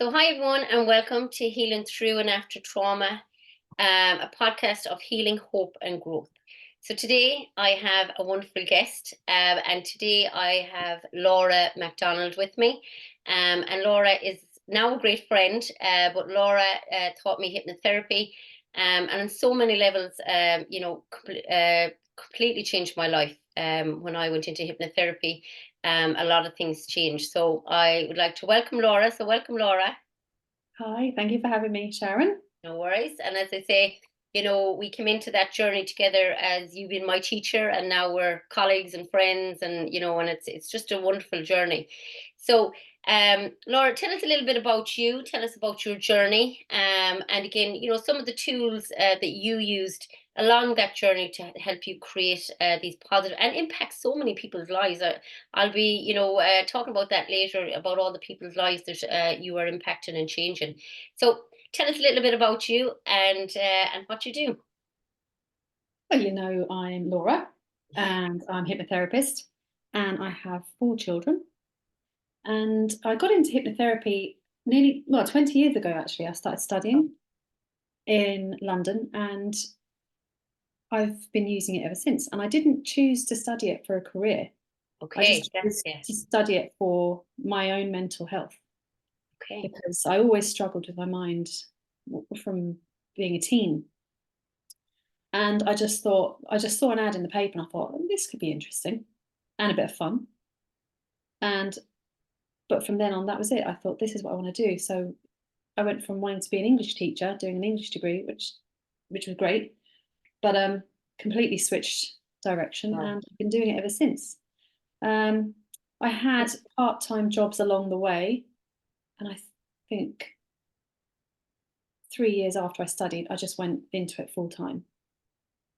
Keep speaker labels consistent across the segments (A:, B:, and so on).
A: So, hi everyone, and welcome to Healing Through and After Trauma, a podcast of healing, hope, and growth. So, today I have a wonderful guest, and today I have Laura McDonald with me. And Laura is now a great friend, but Laura taught me hypnotherapy, and on so many levels, completely changed my life when I went into hypnotherapy. A lot of things changed. So I would like to welcome Laura. So welcome, Laura.
B: Hi, thank you for having me, Sharon.
A: No worries. And as I say, we came into that journey together as you've been my teacher, and now we're colleagues and friends, and and it's just a wonderful journey. So, Laura, tell us a little bit about you. Tell us about your journey, and again, some of the tools that you used along that journey to help you create these positive and impact so many people's lives. I'll be, talking about that later about all the people's lives that you are impacting and changing. So tell us a little bit about you and what you do.
B: Well, I'm Laura and I'm a hypnotherapist and I have 4 children. And I got into hypnotherapy 20 years ago, actually. I started studying in London and I've been using it ever since. And I didn't choose to study it for a career. I
A: Okay,
B: just
A: that's
B: chose
A: yeah.
B: to study it for my own mental health
A: Okay.
B: because I always struggled with my mind from being a teen. And I just saw an ad in the paper and I thought, "Oh, this could be interesting and a bit of fun." And but from then on, that was it. I thought, this is what I want to do. So I went from wanting to be an English teacher, doing an English degree, which was great, but completely switched direction
A: Wow.
B: and I've been doing it ever since. Um, I had part-time jobs along the way, and I think 3 years after I studied, I just went into it full time.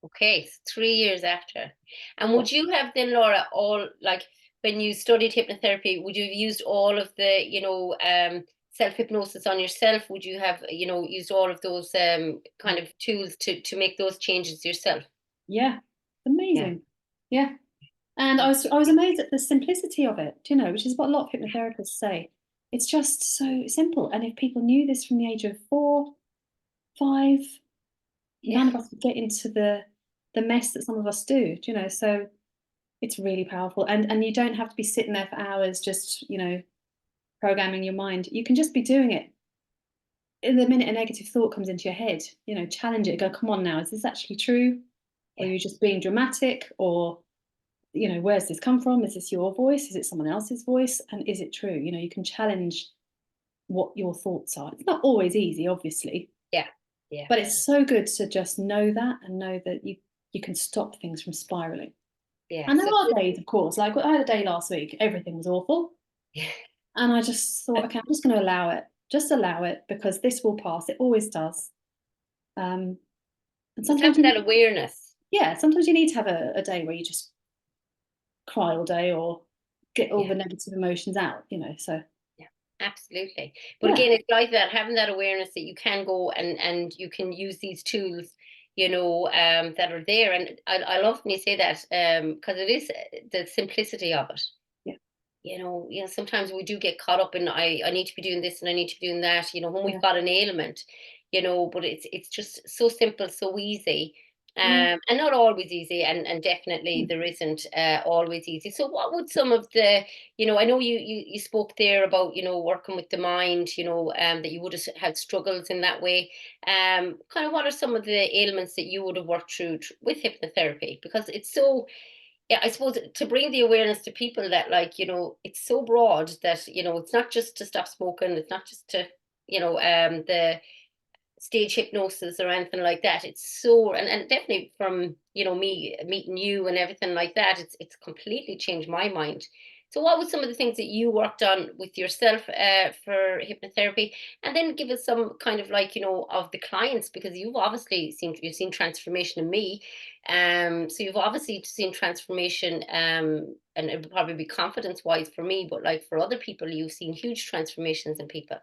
A: Okay, 3 years after. And
B: Yeah.
A: would you have then, Laura, all like when you studied hypnotherapy, would you have used all of the, self hypnosis on yourself? Would you have, used all of those kind of tools to make those changes yourself?
B: Yeah,
A: Yeah.
B: amazing. Yeah. And I was amazed at the simplicity of it, which is what a lot of hypnotherapists say. It's just so simple. And if people knew this from the age of 4, 5,
A: Yeah.
B: none of us would get into the mess that some of us do. So it's really powerful. And you don't have to be sitting there for hours just, programming your mind. You can just be doing it. In the minute a negative thought comes into your head, challenge it, go, come on now, is this actually true? Or are
A: Yeah.
B: you just being dramatic? Or where's this come from? Is this your voice? Is it someone else's voice? And is it true? You can challenge what your thoughts are. It's not always easy, obviously,
A: Yeah. Yeah.
B: but it's so good to just know that and know that you can stop things from spiraling.
A: Yeah.
B: And there
A: So
B: are days, of course, like I had a day last week, everything was awful.
A: yeah.
B: And I just thought, okay, I'm just going to allow it. Just allow it because this will pass. It always does. Um, and
A: Just
B: sometimes
A: having
B: you
A: that
B: need,
A: awareness.
B: yeah, sometimes you need to have a day where you just cry all day or get all
A: Yeah.
B: the negative emotions out, so
A: Yeah, absolutely. But
B: yeah.
A: again, it's like that, having that awareness that you can go and you can use these tools, that are there. And I love when you say that, because it is the simplicity of it.
B: Yeah,
A: Sometimes we do get caught up in I need to be doing this and I need to be doing that, when we've
B: yeah,
A: got an ailment, but it's just so simple, so easy.
B: yeah.
A: And not always easy, and definitely
B: Mm.
A: there isn't always easy. So what would some of the, I know you spoke there about, working with the mind, that you would have had struggles in that way. Kind of what are some of the ailments that you would have worked through with hypnotherapy? Because it's so, yeah, I suppose to bring the awareness to people that, like, it's so broad that, it's not just to stop smoking, it's not just to, the stage hypnosis or anything like that. It's so, and definitely from, me meeting you and everything like that, it's completely changed my mind. So what were some of the things that you worked on with yourself for hypnotherapy? And then give us some kind of, like, of the clients, because you've seen transformation in me. So you've obviously seen transformation, and it would probably be confidence wise for me, but like for other people, you've seen huge transformations in people.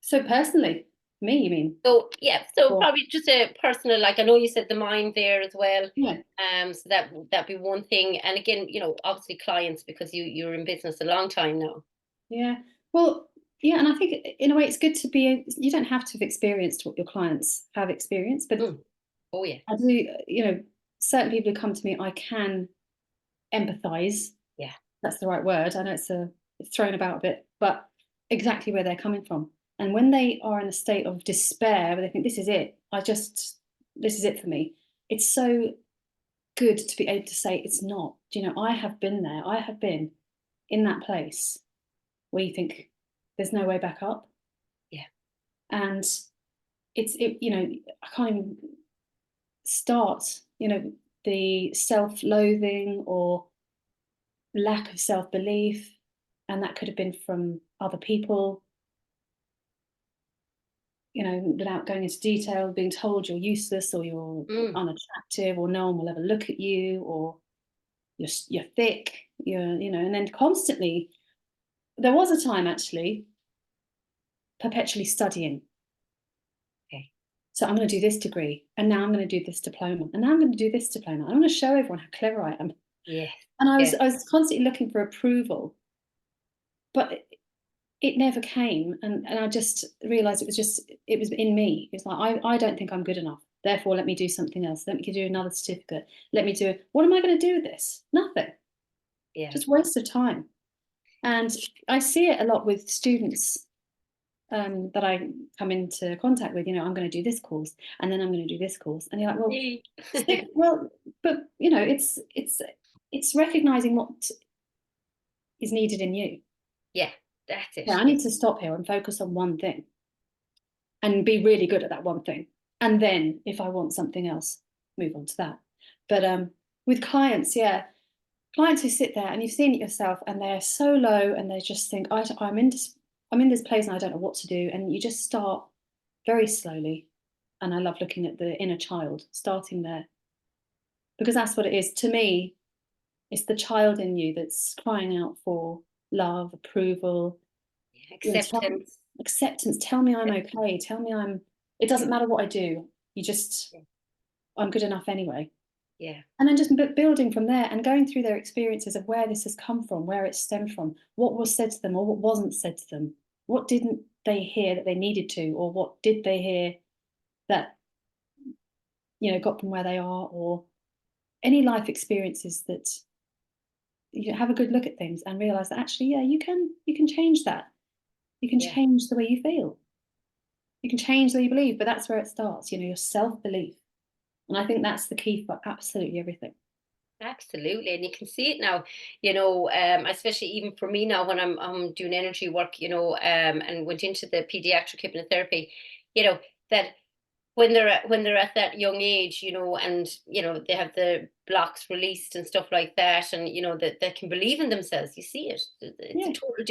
B: So personally, me, you mean?
A: So yeah, so
B: Or
A: probably just a personal, like, I know you said the mind there as well.
B: yeah,
A: So that'd be one thing. And again, obviously clients, because you're in business a long time now.
B: yeah. Well, Yeah, and I think in a way it's good to be, you don't have to have experienced what your clients have experienced, but
A: Mm. Oh yeah.
B: I do, certain people who come to me, I can empathize.
A: Yeah.
B: That's the right word. I know it's thrown about a bit, but exactly where they're coming from. And when they are in a state of despair, where they think this is it, this is it for me. It's so good to be able to say it's not. I have been there. I have been in that place where you think there's no way back up,
A: Yeah.
B: and I can't even start. The self-loathing or lack of self-belief, and that could have been from other people, without going into detail, being told you're useless or you're
A: Mm.
B: unattractive or no one will ever look at you, or you're thick, and then constantly, there was a time actually perpetually studying.
A: Okay.
B: So I'm going to do this degree, and now I'm going to do this diploma, and now I'm going to do this diploma. I'm going to show everyone how clever I am.
A: Yes.
B: And I was
A: Yes.
B: I was constantly looking for approval, but it never came, and I just realized it was in me. It's like I don't think I'm good enough. Therefore, let me do something else. Let me do another certificate. Let me do what am I going to do with this? Nothing.
A: Yeah.
B: Just waste of time. And I see it a lot with students that I come into contact with. I'm going to do this course, and then I'm going to do this course, and you're like, well,
A: Me.
B: stick. Well, but it's recognizing what is needed in you.
A: Yeah, that's it.
B: Yeah, I need to stop here and focus on one thing and be really good at that one thing. And then if I want something else, move on to that. But with clients, yeah, clients who sit there and you've seen it yourself and they're so low and they just think, I'm in this place and I don't know what to do. And you just start very slowly. And I love looking at the inner child, starting there, because that's what it is. To me, it's the child in you that's crying out for love, approval,
A: Acceptance.
B: acceptance. Tell me I'm okay. Tell me it doesn't matter what I do.
A: Yeah.
B: I'm good enough anyway.
A: Yeah.
B: And then just building from there and going through their experiences of where this has come from, where it stemmed from, what was said to them or what wasn't said to them. What didn't they hear that they needed to, or what did they hear that, got them where they are, or any life experiences that have a good look at things and realize that actually, yeah, you can change that. You can
A: Yeah.
B: change the way you feel. You can change the way you believe, but that's where it starts, your self-belief. And I think that's the key for absolutely everything.
A: Absolutely, and you can see it now, especially even for me now when I'm doing energy work, and went into the pediatric hypnotherapy, you know, that when they're at that young age, and they have the blocks released and stuff like that, and that they can believe in themselves. You see it. It's a
B: Yeah,
A: total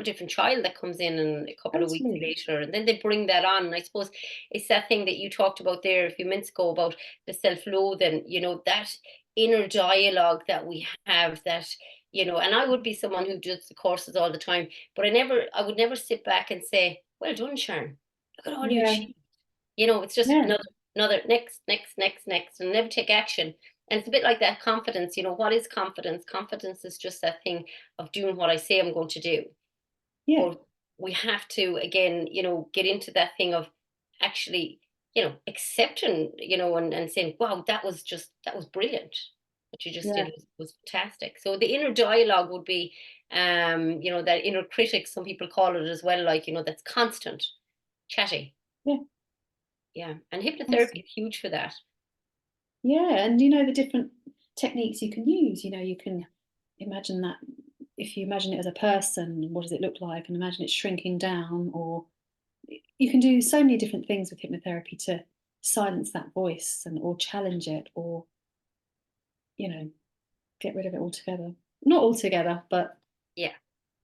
A: different child that comes in and a couple of weeks
B: totally.
A: later, and then they bring that on. And I suppose it's that thing that you talked about there a few minutes ago about the self-loathing. That inner dialogue that we have. And I would be someone who does the courses all the time, but I would never sit back and say, "Well done, Sharon. Look at all you
B: Yeah,
A: achieved." It's just
B: yeah,
A: another next, and never take action. And it's a bit like that confidence. What is confidence? Confidence is just that thing of doing what I say I'm going to do.
B: yeah,
A: But we have to again, get into that thing of actually, accepting, and saying, wow, that was brilliant. What you just
B: yeah,
A: did was fantastic. So the inner dialogue would be that inner critic, some people call it as well, like, that's constant, chatty.
B: yeah.
A: Yeah, and hypnotherapy
B: Awesome.
A: is huge for that.
B: Yeah, and the different techniques you can use. You can imagine that, if you imagine it as a person, what does it look like? And imagine it shrinking down, or you can do so many different things with hypnotherapy to silence that voice and or challenge it, or you know get rid of it altogether. Not altogether, but
A: Yeah.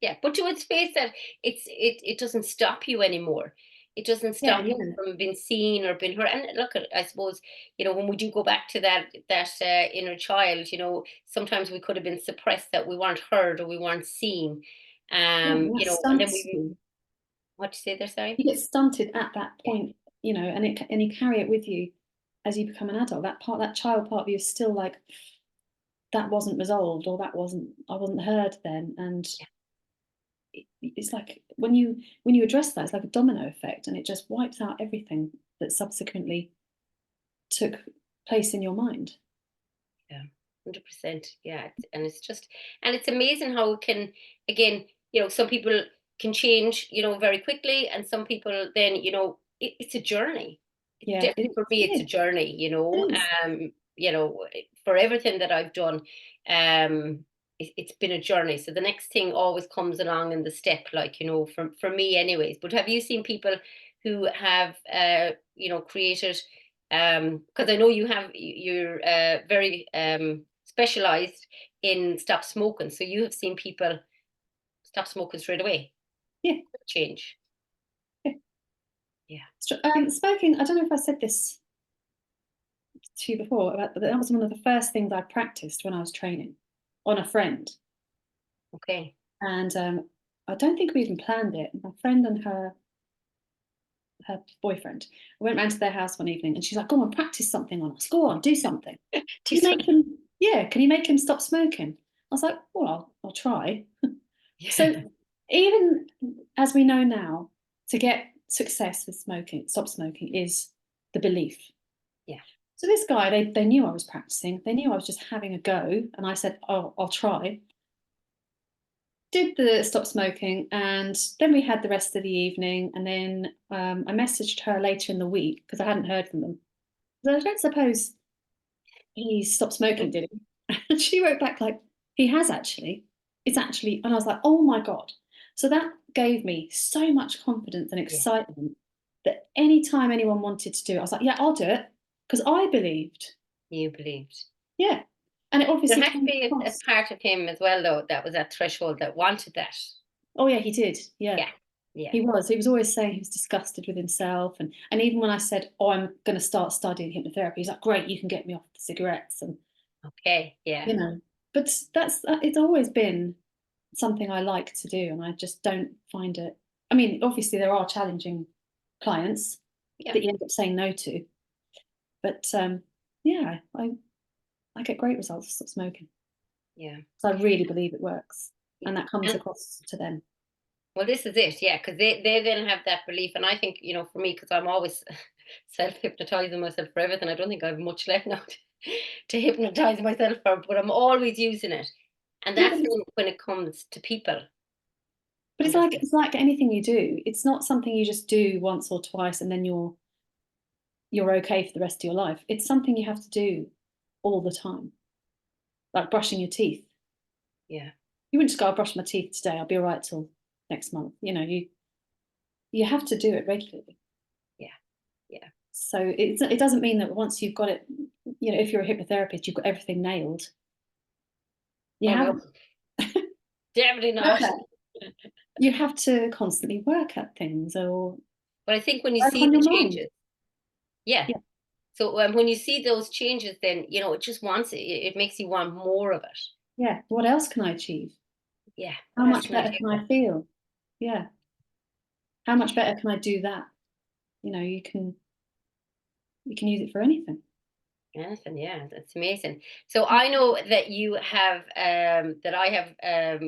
A: Yeah, but to its face that it doesn't stop you anymore. It doesn't
B: yeah,
A: stop you
B: yeah,
A: from being seen or being heard. And look at, I suppose, when we do go back to that inner child, sometimes we could have been suppressed, that we weren't heard or we weren't seen.
B: yeah. And that
A: And then
B: stunts
A: we,
B: you.
A: what do you say there, sorry?
B: You get stunted at that
A: Yeah.
B: point, and you carry it with you as you become an adult. That child part of you is still like, that wasn't resolved, or I wasn't heard then, and it's like when you address that, it's like a domino effect, and it just wipes out everything that subsequently took place in your mind.
A: Yeah, 100%. Yeah, and it's just, and it's amazing how it can, again, some people can change, very quickly, and some people then, it's a journey.
B: Yeah,
A: Definitely for me, it's a
B: is.
A: journey.
B: It is.
A: For everything that I've done, it's been a journey. So the next thing always comes along in the step, like for me, anyways. But have you seen people who have, created? Because I know you're very specialized in stop smoking, so you have seen people stop smoking straight away.
B: Yeah.
A: Change.
B: Yeah.
A: Yeah.
B: Smoking, I don't know if I said this to you before, but that was one of the first things I practiced when I was training on a friend.
A: Okay.
B: And I don't think we even planned it. My friend and her boyfriend. I went round to their house one evening, and she's like, "Go on, practice something on us. Go on, do something. Can you make him? Yeah, can you make him stop smoking?" I was like, "Well, I'll try."
A: Yeah.
B: So even as we know now, to get success with stop smoking is the belief.
A: Yeah.
B: So this guy, they knew I was practicing. They knew I was just having a go, and I said, "Oh, I'll try." Did the stop smoking, and then we had the rest of the evening, and then I messaged her later in the week because I hadn't heard from them. So I don't suppose he stopped smoking, did he? And she wrote back like, "He has actually. It's actually," and I was like, "Oh my God." So that gave me so much confidence and
A: Yeah.
B: excitement that anytime anyone wanted to do it, I was like, "Yeah, I'll do it," because I believed.
A: You believed.
B: Yeah. And it
A: There
B: obviously
A: had to
B: came
A: be a
B: across.
A: part of him as well, though, that was that threshold that wanted that.
B: Oh yeah, he did. Yeah.
A: Yeah. Yeah.
B: He was. He was always saying he was disgusted with himself, and even when I said, "Oh, I'm going to start studying hypnotherapy," he's like, "Great, you can get me off the cigarettes," and
A: Okay. Yeah.
B: you know. But that's it's always been something I like to do, and I just don't find it. I mean, obviously there are challenging clients
A: Yeah.
B: that you end up saying no to, but yeah, I get great results with stop smoking.
A: Yeah.
B: So I really believe it works,
A: Yeah.
B: and that comes
A: And
B: across to them.
A: well, this is it. Yeah, because they then have that belief, and I think for me, because I'm always self hypnotizing myself for everything. I don't think I have much left now to hypnotize myself for, but I'm always using it, and
B: Yeah,
A: that's when it comes to people.
B: but
A: And that's
B: it's like anything you do. It's not something you just do once or twice and then you're okay for the rest of your life. It's something you have to do all the time, like brushing your teeth.
A: yeah,
B: You wouldn't just go, "I'll brush my teeth today. I'll be all right till next month." You have to do it regularly.
A: yeah, yeah.
B: So it doesn't mean that once you've got it, if you're a hypnotherapist, you've got everything nailed. You
A: Oh no,
B: haven't.
A: definitely not.
B: You have to constantly work at things or
A: But I think when you
B: work
A: see
B: on
A: the
B: your mind.
A: changes, yeah.
B: Yeah.
A: So when you see those changes, then it just wants it. It makes you want more of it.
B: Yeah. What else can I achieve?
A: Yeah.
B: How
A: What else
B: much
A: can I
B: better
A: do?
B: can I feel? Yeah. How much better can I do that? You can use it for anything.
A: Anything, yeah, that's amazing. So I know that you have that I have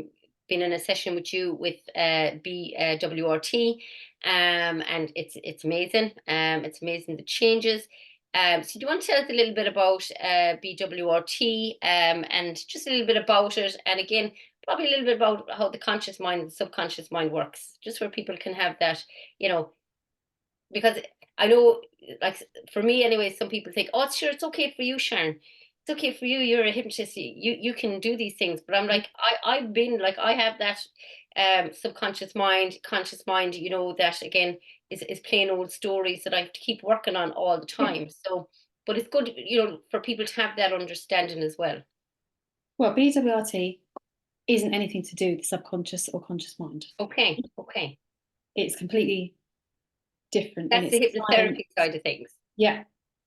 A: been in a session with you with BWRT, and it's amazing. It's amazing the changes. So do you want to tell us a little bit about BWRT and just a little bit about it, and again, probably a little bit about how the conscious mind and subconscious mind works, just where people can have that, you know, because I know, like for me anyway, some people think, "Oh, sure, it's okay for you, Sharon. It's okay for you. You're a hypnotist. You can do these things." But I'm like, I've been like, I have that subconscious mind, conscious mind. That again is plain old stories that I have to keep working on all the
B: Yeah.
A: time. So, but it's good, for people to have that understanding as well.
B: Well, BWRT isn't anything to do with the subconscious or conscious mind.
A: Okay, okay,
B: It's completely different in
A: that's the
B: its science.
A: hypnotherapy side of things.
B: Yeah.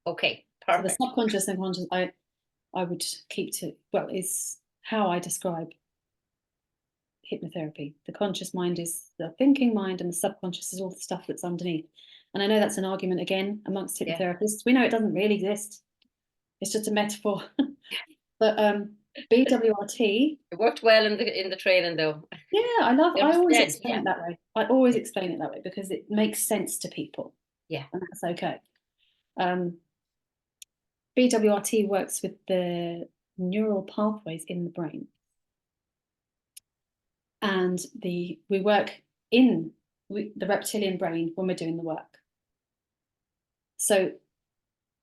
A: Okay,
B: So the
A: perfect.
B: subconscious and conscious, I would keep to, well, is how I describe hypnotherapy. The conscious mind is the thinking mind, and the subconscious is all the stuff that's underneath. And I know that's an argument again amongst
A: Yeah,
B: hypnotherapists. We know it doesn't really exist. It's just a metaphor. But BWRT.
A: It worked well in the training though.
B: Yeah, I always
A: Understood,
B: explain
A: yeah.
B: it that way. I always explain it that way because it makes sense to people.
A: Yeah.
B: And that's okay. BWRT works with the neural pathways in the brain. And we work in the reptilian brain when we're doing the work. So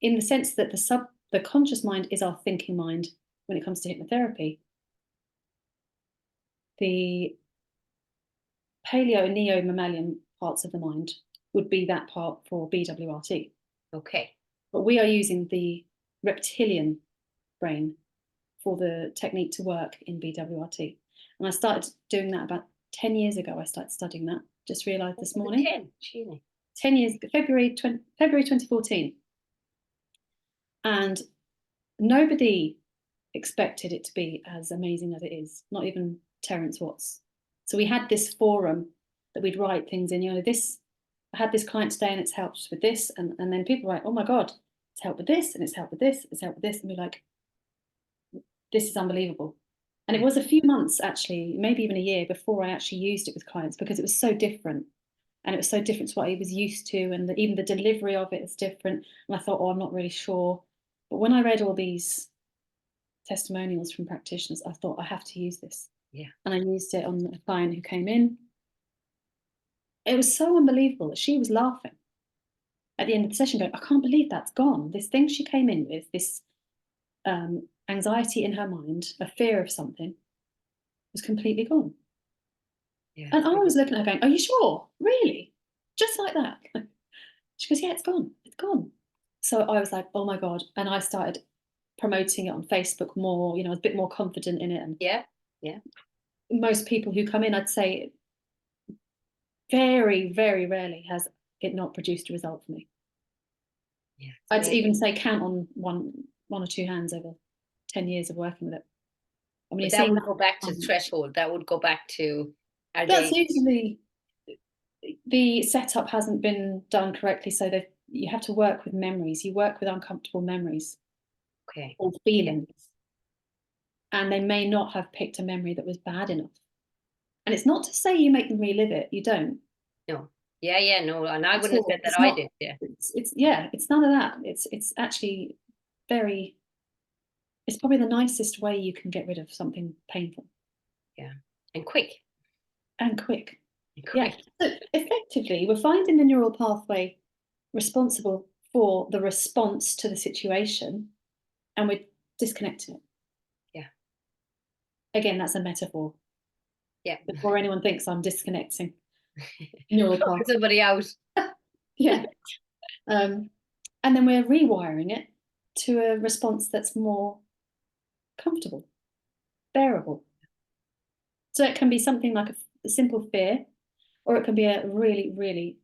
B: in the sense that the conscious mind is our thinking mind when it comes to hypnotherapy, the paleo and neo mammalian parts of the mind would be that part for BWRT.
A: Okay.
B: But we are using the reptilian brain for the technique to work in BWRT. And I started doing that about 10 years ago. I started studying that. Just realised this morning. 10 years, February 2014. And nobody expected it to be as amazing as it is, not even Terence Watts. So we had this forum that we'd write things in, I had this client today and it's helped with this. And then people were like, oh my God, it's helped with this, and it's helped with this, it's helped with this. And we're like, this is unbelievable. And it was a few months, actually, maybe even a year before I actually used it with clients because it was so different. And it was so different to what I was used to. And even the delivery of it is different. And I thought, oh, I'm not really sure. But when I read all these testimonials from practitioners, I thought, I have to use this.
A: Yeah.
B: And I used it on a client who came in. It was so unbelievable that she was laughing at the end of the session going, I can't believe that's gone. This thing she came in with, this anxiety in her mind, a fear of something, was completely gone. Yeah. And I was looking at her going, are you sure? Really? Just like that? She goes, yeah, it's gone. It's gone. So I was like, oh my God. And I started promoting it on Facebook more, I was a bit more confident in it. And
A: yeah.
B: Most people who come in, I'd say very, very rarely has it not produced a result for me. Yeah, I'd even say count on one or two hands over 10 years of working with it.
A: I mean, that would go back to the threshold. That would go back to.
B: That's usually the setup hasn't been done correctly, so that you have to work with memories. You work with uncomfortable memories,
A: okay,
B: or feelings, and they may not have picked a memory that was bad enough. And it's not to say you make them relive it. You don't.
A: No. Yeah, no, and I wouldn't have said that. I did. Yeah.
B: It's none of that. It's actually very. It's probably the nicest way you can get rid of something painful.
A: Yeah, and quick.
B: Yeah. So effectively, we're finding the neural pathway responsible for the response to the situation, and we're disconnecting it.
A: Yeah.
B: Again, that's a metaphor.
A: Yeah.
B: Before anyone thinks I'm disconnecting neural pathway.
A: Somebody out.
B: Yeah. And then we're rewiring it to a response that's more comfortable, bearable. So it can be something like a simple fear, or it can be a really, really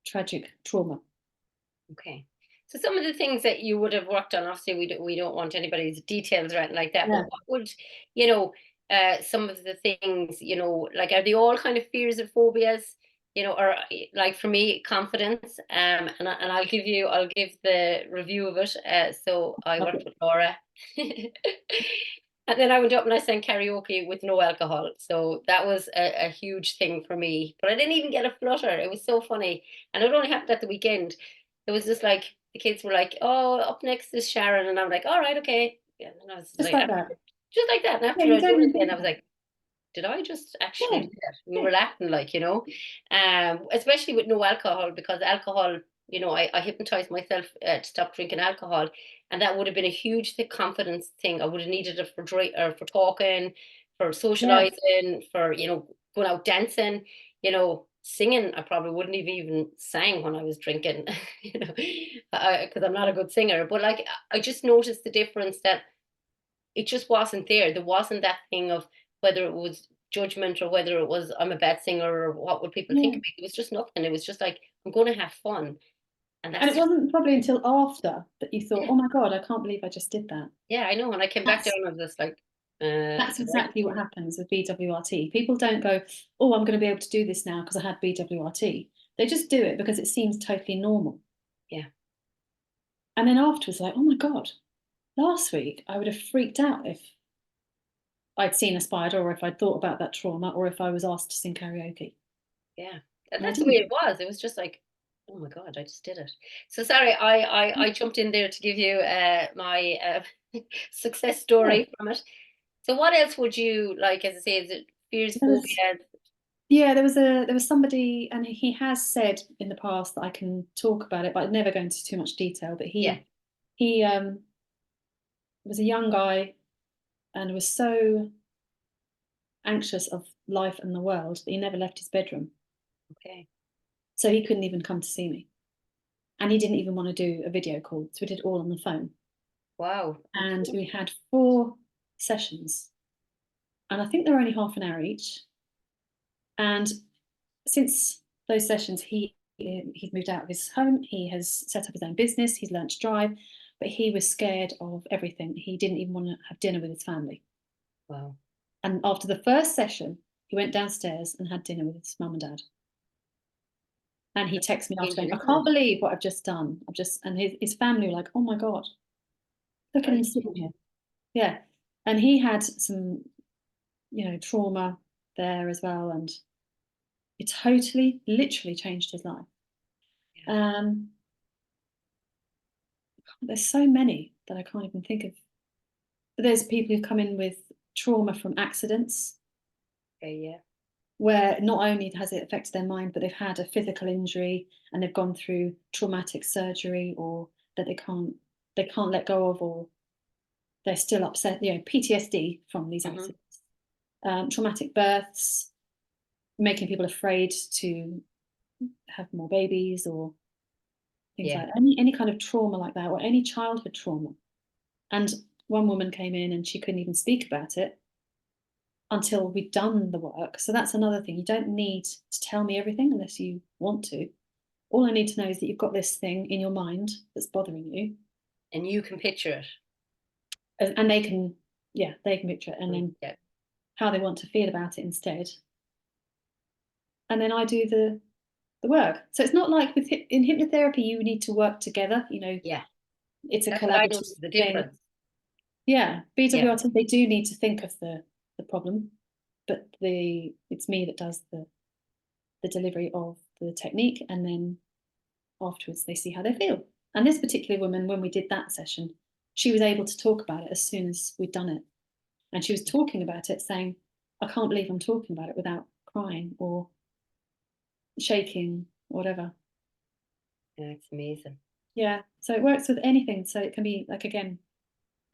B: tragic trauma.
A: Okay. So some of the things that you would have worked on, obviously we don't want anybody's details or anything like that, but what would, some of the things, like, are they all kind of fears or phobias, or like for me, confidence, and I'll give the review of it. So I worked with Laura. And then I went up and I sang karaoke with no alcohol. So that was a huge thing for me. But I didn't even get a flutter. It was so funny. And it only happened at the weekend. It was just like, the kids were like, oh, up next is Sharon. And I'm like, all right, okay. Yeah, and I was
B: just like that.
A: Just like that. And after I did it, I was like, did I just actually do that? We were laughing, especially with no alcohol, because alcohol, I hypnotized myself to stop drinking alcohol. And that would have been a huge confidence thing. I would have needed it for talking, for socializing, for, going out dancing, singing. I probably wouldn't have even sang when I was drinking, because I'm not a good singer. But I just noticed the difference that it just wasn't there. There wasn't that thing of whether it was judgment or whether it was I'm a bad singer or what would people think of me. It was just nothing. It was just like, I'm going to have fun.
B: And it wasn't probably until after that you thought, oh my God, I can't believe I just did that.
A: Yeah, I know. When I came back down, I was just like,
B: that's exactly what happens with BWRT. People don't go, oh, I'm going to be able to do this now because I had BWRT. They just do it because it seems totally normal.
A: Yeah.
B: And then afterwards, like, oh my God, last week, I would have freaked out if I'd seen a spider, or if I'd thought about that trauma, or if I was asked to sing karaoke.
A: Yeah. And
B: And I
A: that's the way
B: didn't.
A: it was. It was just like, oh my God, I just did it. So sorry, I jumped in there to give you my success
B: Yeah.
A: story from it. So what else would you like, as I say, is it fears,
B: There was,
A: phobias?
B: yeah, there was somebody, and he has said in the past that I can talk about it, but I'd never go into too much detail. But
A: Yeah.
B: he was a young guy and was so anxious of life and the world that he never left his bedroom.
A: Okay.
B: So he couldn't even come to see me. And he didn't even want to do a video call. So we did it all on the phone.
A: Wow.
B: And we had 4 sessions. And I think they were only half an hour each. And since those sessions, he's moved out of his home. He has set up his own business. He's learned to drive. But he was scared of everything. He didn't even want to have dinner with his family.
A: Wow.
B: And after the first session, he went downstairs and had dinner with his mum and dad. And he texted me after
A: Changing,
B: going, I
A: isn't
B: can't
A: it?
B: believe what I've just done. And his family were like, oh my God, look at him
A: Right.
B: sitting here. Yeah. And he had some, trauma there as well. And it totally, literally changed his life.
A: Yeah.
B: Um, there's so many that I can't even think of. But there's people who've come in with trauma from accidents,
A: Okay. Yeah.
B: where not only has it affected their mind, but they've had a physical injury and they've gone through traumatic surgery, or that they can't let go of, or they're still upset, PTSD from these
A: Hmm.
B: accidents, traumatic births, making people afraid to have more babies, or things
A: Yeah.
B: like that. Any kind of trauma like that, or any childhood trauma. And one woman came in and she couldn't even speak about it until we'd done the work. So that's another thing. You don't need to tell me everything unless you want to. All I need to know is that you've got this thing in your mind that's bothering you,
A: And you can picture it.
B: and they can picture it, and then
A: Yeah.
B: how they want to feel about it instead. And then I do the work. So it's not like in hypnotherapy you need to work together.
A: Yeah.
B: It's a
A: That's what I
B: collaborative
A: noticed the
B: thing.
A: difference.
B: Yeah,
A: Yeah.
B: BWRT, they do need to think of the problem, but it's me that does the delivery of the technique, and then afterwards they see how they feel. And this particular woman, when we did that session, she was able to talk about it as soon as we'd done it. And she was talking about it, saying, I can't believe I'm talking about it without crying or shaking, or whatever.
A: Yeah, it's amazing.
B: Yeah. So it works with anything. So it can be, like, again,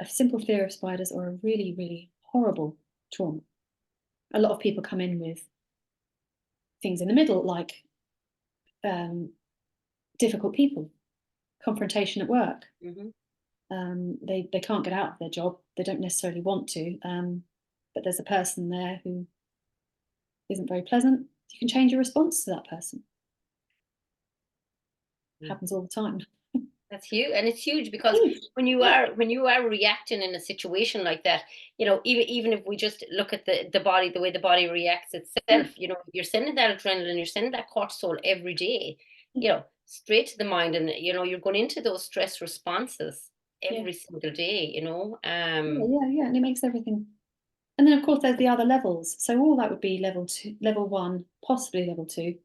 B: a simple fear of spiders, or a really, really horrible trauma. A lot of people come in with things in the middle, like um, difficult people, confrontation at work.
A: Hmm.
B: They can't get out of their job. They don't necessarily want to, but there's a person there who isn't very pleasant. You can change your response to that person. Happens all the time.
A: That's huge, and it's huge because
B: Huge.
A: when you
B: Yeah.
A: are when you are reacting in a situation like that, even if we just look at the body, the way the body reacts
B: Yeah.
A: itself, you're sending that adrenaline, you're sending that cortisol every day,
B: Yeah.
A: straight to the mind, and you're going into those stress responses
B: Yeah.
A: every single day.
B: Yeah. Yeah. Yeah. And it makes everything. And then, of course, there's the other levels. So all that would be level 2, level 1, possibly level 2.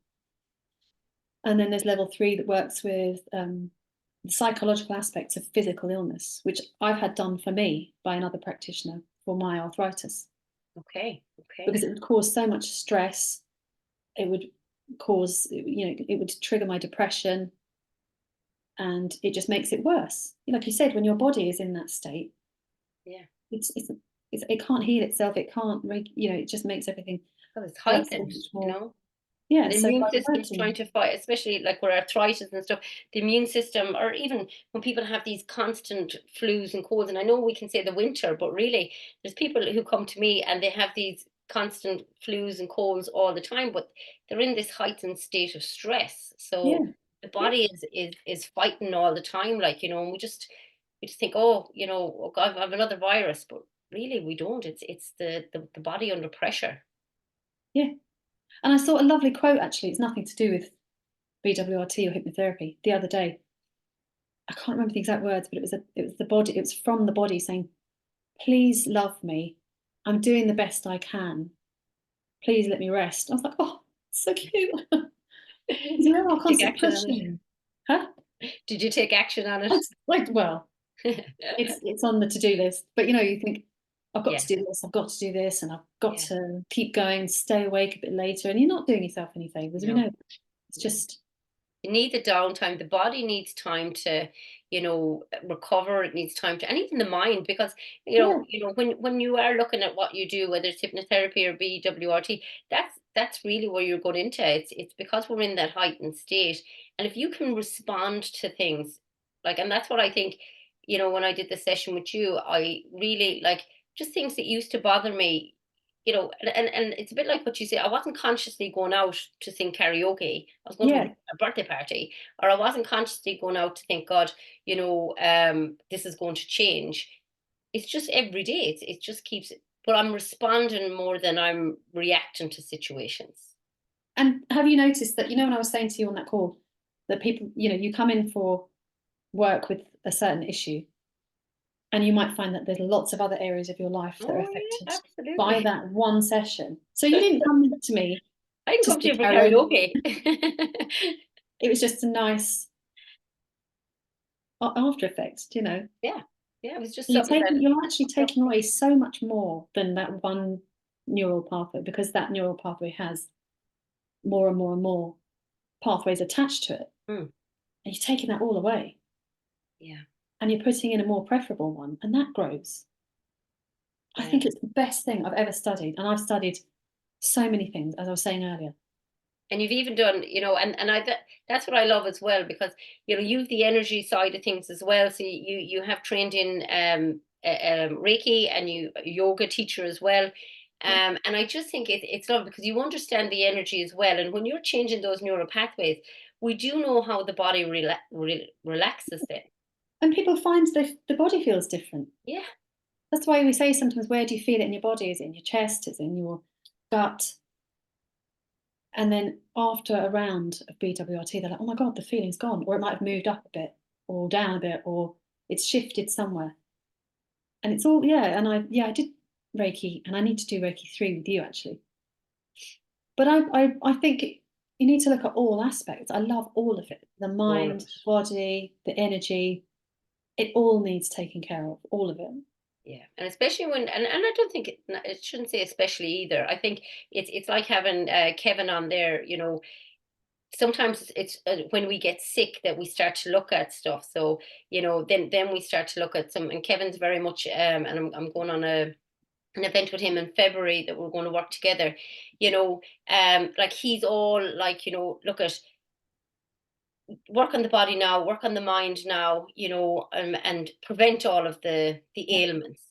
B: And then there's level 3 that works with the psychological aspects of physical illness, which I've had done for me by another practitioner for my arthritis,
A: Okay, okay,
B: because it would cause so much stress. It would it would trigger my depression, and it just makes it worse. Like you said, when your body is in that state,
A: yeah.
B: it can't heal itself. It can't, it just makes everything
A: Well, it's
B: work so
A: heightened,
B: much
A: you
B: more.
A: know.
B: Yeah.
A: And the
B: So
A: immune
B: by
A: system's trying
B: working,
A: to fight, especially like with arthritis and stuff. The immune system, or even when people have these constant flus and colds, and I know we can say the winter, but really, there's people who come to me and they have these constant flus and colds all the time, but they're in this heightened state of stress.
B: yeah,
A: So the
B: yeah,
A: body is fighting all the time, like, and we just think, oh, oh God, I have another virus, but really we don't. It's the body under pressure.
B: yeah. And I saw a lovely quote, actually. It's nothing to do with BWRT or hypnotherapy, the other day. I can't remember the exact words, but it was the body, it was from the body saying, please love me. I'm doing the best I can. Please let me rest. I was like, oh, so cute. You know, our
A: Did you take
B: constant
A: action on it?
B: pushing. Huh?
A: Did you take action on it?
B: It's like, well, it's on the to-do list. But you know, you think, I've got
A: Yeah,
B: to do this, I've got to do this, and I've got
A: yeah.
B: to keep going, stay awake a bit later. And you're not doing yourself any favors. We
A: No,
B: know that. It's
A: no.
B: just,
A: You need the downtime. The body needs time to, recover. It needs time to, and even the mind, because
B: yeah,
A: when you are looking at what you do, whether it's hypnotherapy or BWRT, that's really where you're going into. It's because we're in that heightened state, and if you can respond to things, like, and that's what I think. When I did the session with you, I really like just things that used to bother me. And it's a bit like what you say. I wasn't consciously going out to sing karaoke. I was going to
B: yeah.
A: a birthday party, or I wasn't consciously going out to think, God, this is going to change. It's just every day. It just keeps, but I'm responding more than I'm reacting to situations.
B: And have you noticed that, when I was saying to you on that call, that people, you come in for work with a certain issue, and you might find that there's lots of other areas of your life that are
A: Oh
B: affected
A: yeah,
B: by
A: absolutely.
B: that one session. So you didn't come to me
A: I can
B: to
A: come to
B: sing
A: you for
B: karaoke.
A: karaoke.
B: It was just a nice after effect.
A: Yeah, yeah. It was just
B: You're
A: something
B: taking,
A: that
B: you're actually
A: popped up.
B: taking away so much more than that one neural pathway, because that neural pathway has more and more and more pathways attached to it.
A: Mm,
B: And you're taking that all away,
A: yeah,
B: and you're putting in a more preferable one, and that grows. I
A: yeah.
B: think it's the best thing I've ever studied. And I've studied so many things, as I was saying earlier.
A: And you've even done, and that's what I love as well, because you've the energy side of things as well. So you have trained in Reiki, and you a yoga teacher as well.
B: Yeah.
A: And I just think it's lovely because you understand the energy as well. And when you're changing those neural pathways, we do know how the body relaxes then.
B: And people find the body feels different.
A: Yeah,
B: That's why we say sometimes, where do you feel it in your body? Is it in your chest? Is it in your gut? And then after a round of BWRT, they're like, oh my God, the feeling's gone. Or it might have moved up a bit or down a bit, or it's shifted somewhere. And it's all, yeah. And I did Reiki, and I need to do Reiki 3 with you actually. But I think you need to look at all aspects. I love all of it, the
A: all of
B: mind,
A: it.
B: the body, the energy. It all needs taken care of, all of it.
A: Yeah, and especially and I don't think it shouldn't say especially either. I think it's like having Kevin on there. Sometimes it's when we get sick that we start to look at stuff. So then we start to look at some. And Kevin's very much, and I'm going on an event with him in February that we're going to work together. Like he's all like, look at work on the body now, work on the mind now, and prevent all of the
B: Yeah.
A: ailments.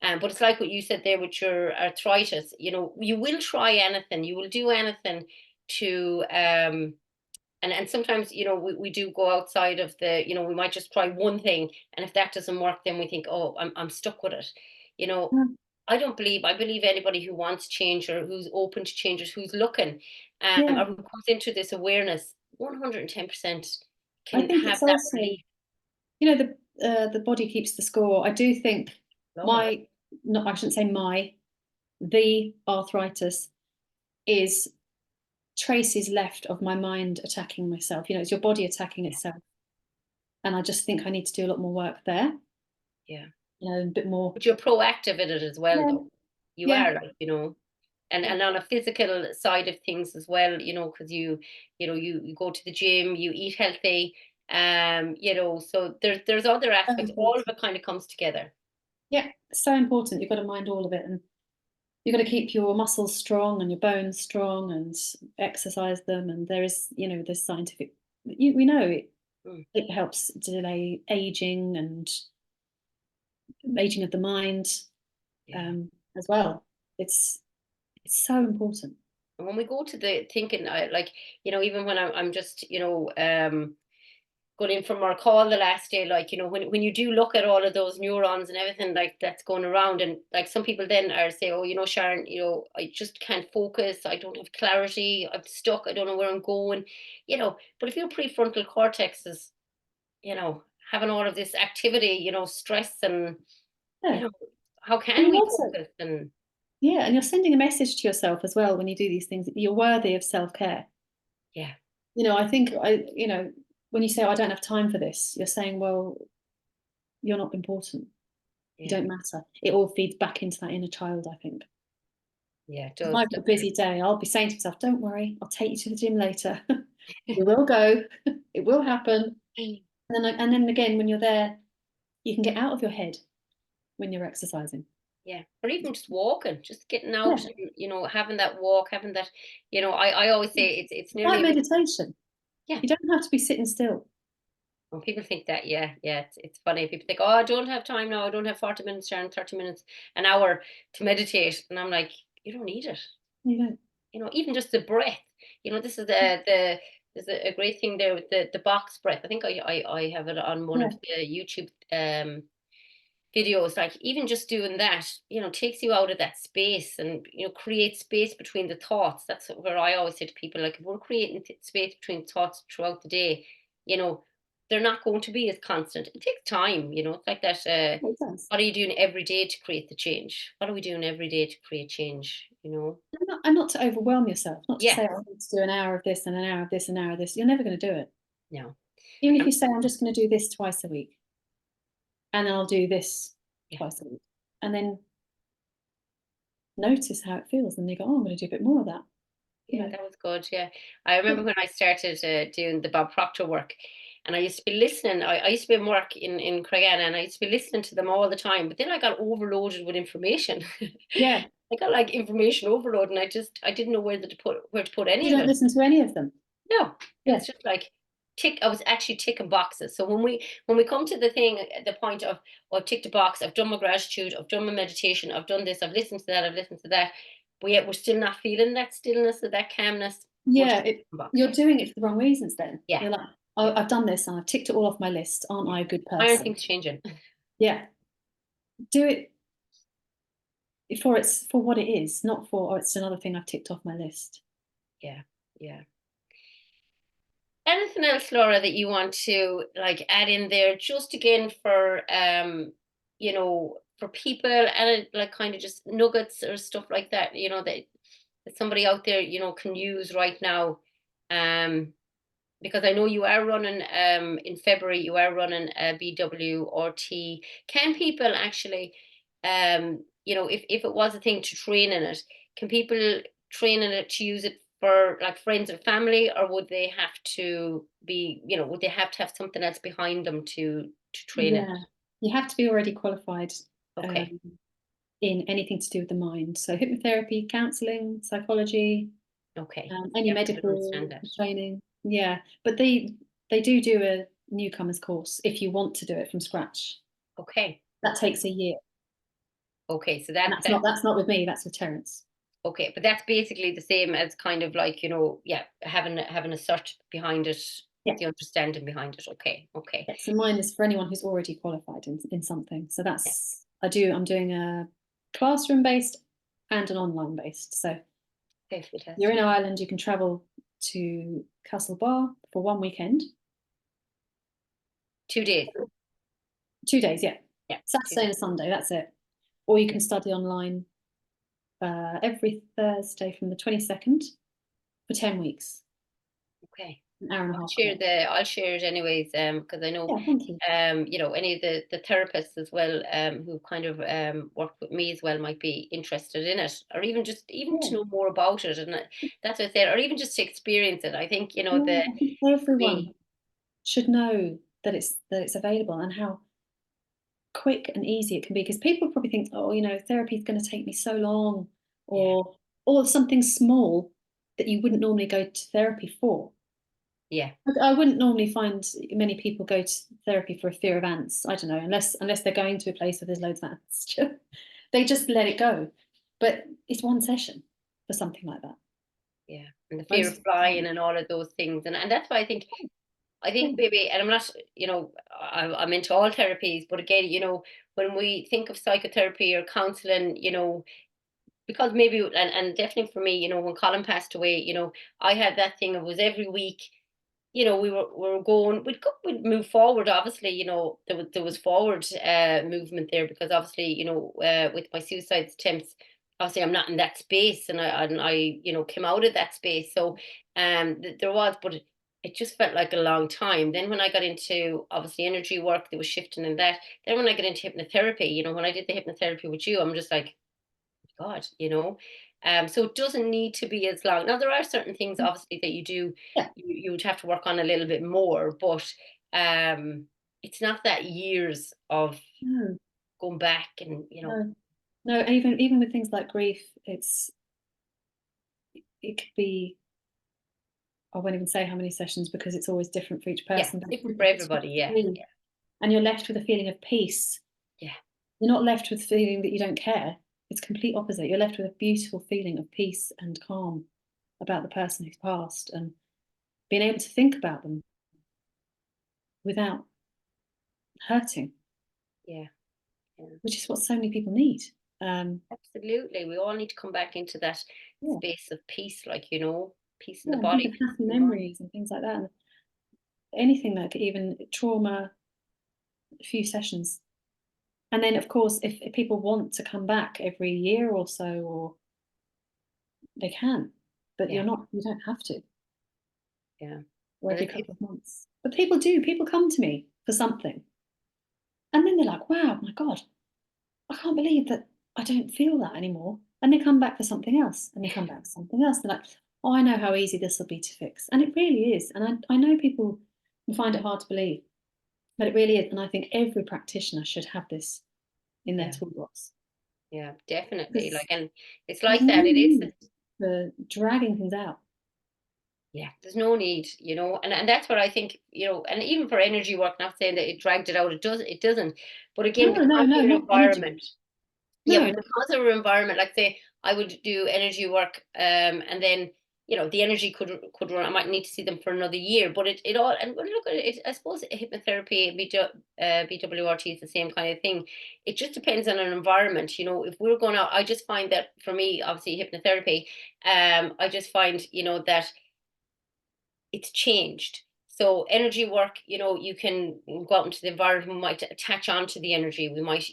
A: But it's like what you said there with your arthritis. You will try anything, you will do anything to and sometimes we do go outside of we might just try one thing, and if that doesn't work, then we think, oh, I'm stuck with it. you know
B: Mm.
A: I believe anybody who wants change, or who's open to changes, who's looking,
B: Yeah.
A: or who comes into this awareness, 110%
B: I
A: can
B: think
A: have
B: it's
A: that
B: also,
A: relief.
B: the body keeps the score. I do think
A: Love it.
B: my, not, I shouldn't say my, the arthritis is traces left of my mind attacking myself. It's your body attacking
A: Yeah,
B: itself. And I just think I need to do a lot more work there,
A: yeah.
B: a bit more.
A: But you're proactive in it as well,
B: Yeah.
A: though. You
B: Yeah.
A: are, like, and
B: Yeah.
A: on a physical side of things as well, because you go to the gym, you eat healthy, so there's other
B: So
A: aspects. All of
B: important.
A: it kind of comes together.
B: Yeah. So important. You've got to mind all of it. And you've got to keep your muscles strong and your bones strong and exercise them. And there's scientific, we know
A: Mm,
B: it helps delay aging and aging of the mind,
A: yeah.
B: as well. It's it's so important.
A: And when we go to the thinking, like, even when I'm just, going in from our call the last day, like, when you do look at all of those neurons and everything like that's going around, and like some people then are say, oh, Sharon, I just can't focus, I don't have clarity, I'm stuck, I don't know where I'm going. But if your prefrontal cortex is, you know having all of this activity, you know, stress and, you
B: Yeah.
A: know, how
B: And
A: can
B: you
A: we
B: also,
A: focus? And
B: yeah, and you're sending a message to yourself as well when you do these things that you're worthy of self-care.
A: yeah,
B: I think when you say, oh, I don't have time for this, you're saying, well, you're not important. You
A: yeah,
B: don't matter. It all feeds back into that inner child, I think.
A: yeah, it
B: If
A: does,
B: I've got a
A: doesn't
B: busy day, I'll be saying to myself, don't worry, I'll take you to the gym later. You will go, it will happen.
A: it?
B: And then again, when you're there, you can get out of your head when you're exercising.
A: Yeah, or even just walking, just getting
B: Yeah,
A: out and, you know, having that walk, having that, you know, I always say it's
B: it's like
A: nearly,
B: meditation.
A: yeah.
B: You don't have to be sitting still.
A: When people think that, yeah, yeah, it's funny. People think, oh, I don't have time now. I don't have 40 minutes, Sharon, 30 minutes, an hour to meditate. And I'm like, you don't need it.
B: You don't.
A: You know, even just the breath. You know, this is there's a great thing there with the box breath. I think I have it on one
B: Yeah,
A: of the YouTube videos. Like even just doing that, you know, takes you out of that space and, you know, creates space between the thoughts. That's where I always say to people, like if we're creating space between thoughts throughout the day, you know, they're not going to be as constant. It takes time, you know. It's like that.
B: it does.
A: What are you doing every day to create the change? What are we doing every day to create change? You know?
B: And not to overwhelm yourself, not to
A: Yeah.
B: say, oh, I need to do an hour of this and an hour of this and an hour of this. You're never going to do it.
A: No.
B: Even if
A: Um,
B: you say, I'm just going to do this twice a week, and then I'll do this
A: yeah.
B: twice a week, and then notice how it feels, and you go, oh, I'm going to do a bit more of that. You
A: Yeah,
B: know,
A: that was good. Yeah. I
B: yeah,
A: remember when I started doing the Bob Proctor work, and I used to be listening. I used to be in work in Craigana, and I used to be listening to them all the time. But then I got overloaded with information.
B: yeah.
A: I got like information overload, and I didn't know where to put any
B: You
A: of
B: don't
A: it.
B: listen to any of them.
A: No, it
B: Yeah,
A: was just like tick. I was actually ticking boxes. So when we come to the thing, the point of, oh, I've ticked a box. I've done my gratitude. I've done my meditation. I've done this. I've listened to that. I've listened to that. But yet we're still not feeling that stillness or that calmness. We're
B: yeah.
A: just ticking
B: You're
A: boxes.
B: doing it for the wrong reasons. Then
A: Yeah,
B: you're like, oh,
A: yeah,
B: I've done this and I've ticked it all off my list. Aren't
A: yeah.
B: I a good
A: Why aren't
B: person?
A: things changing?
B: Yeah, do it for what it is, not for, oh, it's another thing I've ticked off my list.
A: Yeah, yeah. Anything else, Laura, that you want to like add in there, just again for you know, for people and like kind of just nuggets or stuff like that, you know, that somebody out there, you know, can use right now. Um, because I know you are running in February, you are running a BWRT. Can people actually you know, if it was a thing to train in it, can people train in it to use it for like friends and family, or would they have to be, you know, would they have to have something else behind them to train in it?
B: Yeah, you have to be already qualified
A: Okay.
B: um, in anything to do with the mind. So hypnotherapy, counselling, psychology,
A: Okay.
B: any
A: Yeah, I don't understand
B: medical
A: that.
B: training. Yeah, but they do a newcomers course if you want to do it from scratch.
A: Okay.
B: That
A: Okay.
B: takes a year,
A: Okay. So
B: and that's not with me. That's with Terence.
A: okay, but that's basically the same as kind of like, you know, yeah, having a cert behind it,
B: Yeah,
A: the understanding behind it. Okay, okay.
B: yeah. So mine is for anyone who's already qualified in something. So
A: Yeah.
B: I'm doing a classroom based and an online based. So
A: Okay,
B: you're in
A: fantastic.
B: Ireland, you can travel to Castlebar for one weekend,
A: 2 days.
B: 2 days, yeah,
A: Yeah, two
B: Saturday
A: days.
B: and Sunday. That's it. Or you
A: Yeah.
B: can study online every Thursday from the 22nd for 10 weeks,
A: Okay.
B: an hour and a
A: I'll
B: half
A: share
B: class.
A: I'll share it anyways, because I know
B: Yeah, thank you.
A: you know, any of the therapists as well, who kind of work with me as well might be interested in it, or even to
B: Yeah,
A: know more about it. And that's what I said, or even just to experience it. I think, you know,
B: yeah.
A: the
B: I think
A: for
B: everyone
A: me,
B: should know that it's available and how quick and easy it can be. Because people probably think, oh, therapy is going to take me so long,
A: yeah,
B: or something small that you wouldn't normally go to therapy for.
A: yeah,
B: I wouldn't normally find many people go to therapy for a fear of ants. I don't know, unless they're going to a place where there's loads of ants. They just let it go. But it's one session for something like that.
A: yeah. And the fear
B: Most
A: of
B: of the
A: flying
B: time.
A: and all of those things. And that's why I
B: Yeah,
A: think maybe, and I'm not, you know, I'm into all therapies, but again, you know, when we think of psychotherapy or counseling, you know, because maybe, and definitely for me, you know, when Colin passed away, you know, I had that thing, it was every week, we were going, we'd move forward. Obviously, there was forward movement there, because obviously, with my suicide attempts, obviously I'm not in that space, and I came out of that space. So there was, but it just felt like a long time. Then when I got into obviously energy work, there was shifting in that. Then when I got into hypnotherapy, when I did the hypnotherapy with you, I'm just like, God, so it doesn't need to be as long. Now, there are certain things, obviously, that you do,
B: Yeah.
A: you would have to work on a little bit more, but um, it's not that years of
B: No,
A: going back and,
B: no, no. And even with things like grief, it could be. I won't even say how many sessions because it's always different for each
A: yeah,
B: person. But
A: different for everybody. Yeah,
B: grief, and you're left with a feeling of peace.
A: yeah,
B: You're not left with feeling that you don't care. It's complete opposite. You're left with a beautiful feeling of peace and calm about the person who's passed, and being able to think about them without hurting,
A: yeah, yeah.
B: which is what so many people need.
A: Absolutely. We all need to come back into that
B: Yeah,
A: space of peace, peace in
B: yeah,
A: the
B: and think
A: body,
B: of
A: peace
B: happy
A: in the mind.
B: memories and things like that. And anything like even trauma, a few sessions. And then, of course, if people want to come back every year or so, or they can, but
A: Yeah,
B: you don't have to,
A: yeah.
B: or
A: And
B: every
A: it's
B: couple of months. But people do, people come to me for something. And then they're like, wow, my God, I can't believe that I don't feel that anymore. And they come back for something else, and they come back for something else. They're like, oh, I know how easy this will be to fix. And it really is. And I know people will find it hard to believe, but it really is. And I think every practitioner should have this in their
A: yeah,
B: toolbox.
A: yeah, definitely.
B: Because
A: And it's
B: there's
A: like
B: no
A: that. It is.
B: need for dragging things out.
A: Yeah, there's no need, and that's what I think, and even for energy work, not saying that it dragged it out, it doesn't. But again,
B: No, no,
A: because
B: no,
A: of your
B: not energy.
A: environment, yeah,
B: No,
A: but
B: no,
A: because of our environment, like say I would do energy work, and then the energy could run. I might need to see them for another year, but it all, and when I look at it, I suppose hypnotherapy, BWRT is the same kind of thing. It just depends on an environment. If we're going out, I just find that for me, obviously hypnotherapy, I just find that it's changed. So energy work, you can go out into the environment, we might attach on to the energy. We might,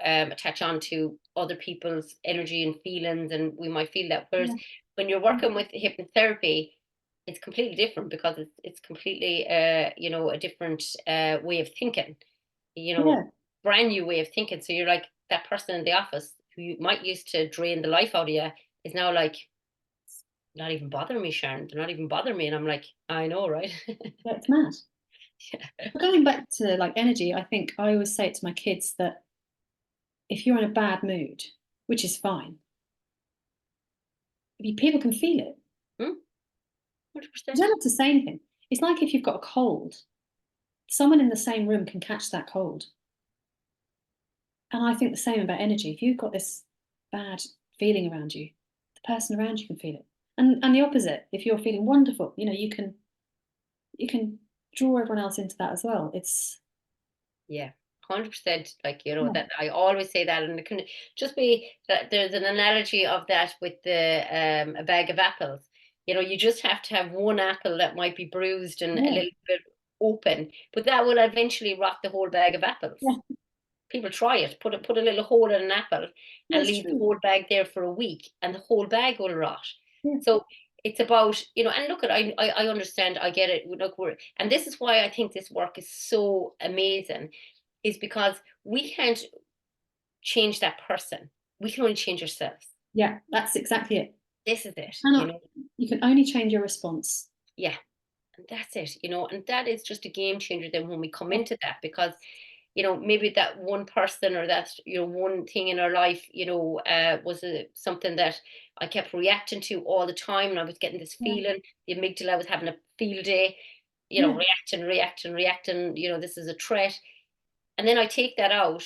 A: attach on to other people's energy and feelings, and we might feel that. Whereas
B: yeah,
A: when you're working with hypnotherapy, it's completely different, because it's completely, a different way of thinking, you know,
B: yeah,
A: brand new way of thinking. So you're like, that person in the office who you might used to drain the life out of you is now like, not even bothering me, Sharon. They're not even bothering me. And I'm like, I know, right?
B: yeah, it's mad.
A: Yeah.
B: But going back to like energy, I think I always say it to my kids that if you're in a bad mood, which is fine, people can feel it.
A: Hmm?
B: You
A: 100%.
B: don't have to say anything. It's like if you've got a cold, someone in the same room can catch that cold. And I think the same about energy. If you've got this bad feeling around you, the person around you can feel it. And the opposite, if you're feeling wonderful, you can draw everyone else into that as well. It's
A: Yeah. 100%. Like,
B: yeah,
A: that I always say that. And it can just be that there's an analogy of that with a bag of apples. You just have to have one apple that might be bruised and a
B: yeah,
A: little bit open, but that will eventually rot the whole bag of apples.
B: yeah,
A: People try it. Put a little hole in an apple
B: yeah,
A: and
B: it's
A: leave the
B: true.
A: whole bag there for a week, and the whole bag will rot.
B: Yeah,
A: So it's about, and look at, I understand, I get it. Look, and this is why I think this work is so amazing, is because we can't change that person. We can only change ourselves.
B: yeah, that's exactly it.
A: This is it,
B: Cannot, you can only change your response.
A: Yeah. And that's it, and that is just a game changer then when we come
B: Yeah,
A: into that, because maybe that one person, or that one thing in our life, was something that I kept reacting to all the time, and I was getting this
B: yeah,
A: feeling, the amygdala was having a field day,
B: yeah,
A: reacting, this is a threat. And then I take that out,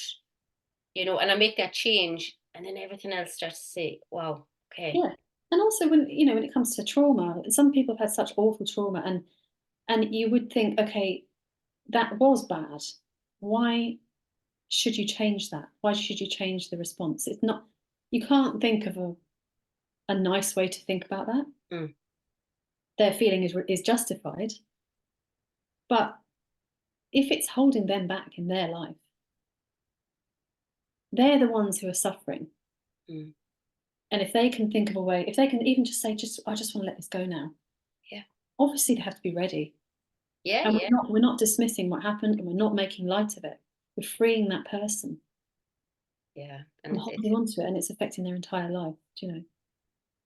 A: and I make that change, and then everything else starts to say, wow, okay.
B: yeah. And also when it comes to trauma, some people have had such awful trauma, and you would think, okay, that was bad. Why should you change that? Why should you change the response? It's not, you can't think of a nice way to think about that.
A: Mm,
B: Their feeling is justified, But if it's holding them back in their life, they're the ones who are suffering.
A: Mm.
B: And if they can think of a way, if they can even just say, I just want to let this go now.
A: Yeah.
B: Obviously they have to be ready.
A: Yeah,
B: And
A: yeah.
B: we're not dismissing what happened, and we're not making light of it. We're freeing that person
A: Yeah.
B: from
A: And
B: holding on to it, and it's affecting their entire life, do you know?